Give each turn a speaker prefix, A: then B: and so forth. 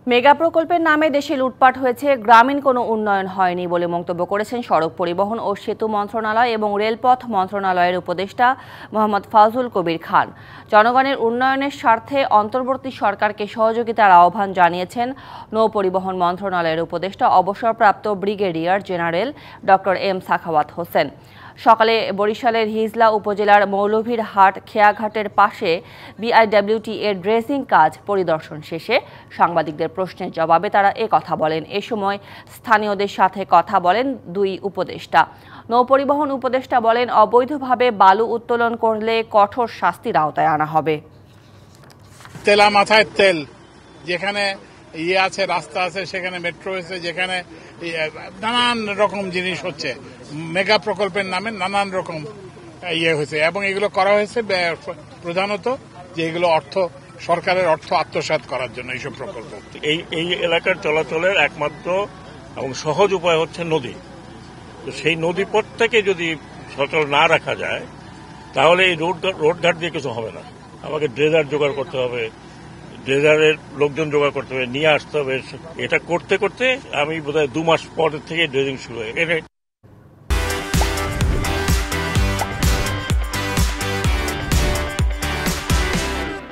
A: Mega প্রকল্পের নামে দেশে লুটপাট হয়েছে, গ্রামীণ কোনো উন্নয়ন হয়নি বলে মন্তব্য করেছেন সড়ক পরিবহন ও সেতু মন্ত্রণালয় এবং রেলপথ মন্ত্রণালয়ের উপদেষ্টা মোহাম্মদ ফাজুল কবির খান। জনগণের উন্নয়নের স্বার্থে অন্তর্বর্তী সরকারকে সহযোগিতার আহ্বান জানিয়েছেন নৌ পরিবহন মন্ত্রণালয়ের উপদেষ্টা অবসরপ্রাপ্ত brigadier general doctor M Sakhawat Hossain. সকালে বরিশালের হিজলা উপজেলার মৌলভীরহাট খেয়াঘাটের পাশে বিআইডব্লিউটি এর ড্রেজিং কাজ পরিদর্শন শেষে সাংবাদিকদের প্রশ্নের জবাবে তারা কথা বলেন। এ সময় স্থানীয়দের সাথে কথা বলেন দুই উপদেষ্টা। নৌপরিবহন উপদেষ্টা বলেন, অবৈধভাবে বালু উত্তোলন করলে কঠোর শাস্তির আওতায় আনা হবে।
B: তেলা মাথায় তেল, যেখানে আছে রাস্তা আছে, সেখানে মেট্রো হয়েছে, যেখানে নানান রকম জিনিস হচ্ছে, মেগা প্রকল্পের নামে নানান রকম হয়েছে এবং এগুলো করা হয়েছে প্রধানত যে এগুলো সরকারের অর্থ আত্মসাৎ করার জন্য এইসব প্রকল্প।
C: এই এলাকার চলাচলের একমাত্র এবং সহজ উপায় হচ্ছে নদী। তো সেই নদীপথটাকে যদি সচল না রাখা যায় তাহলে এই রোডঘাট দিয়ে কিছু হবে না। আমাকে ড্রেজার জোগাড় করতে হবে, ড্রেজারের লোকজন জোগাড় করতে হবে, নিয়ে আসতে হবে। এটা করতে করতে আমি বোধহয় 2 মাস পর থেকে ড্রেজিং শুরু হয়।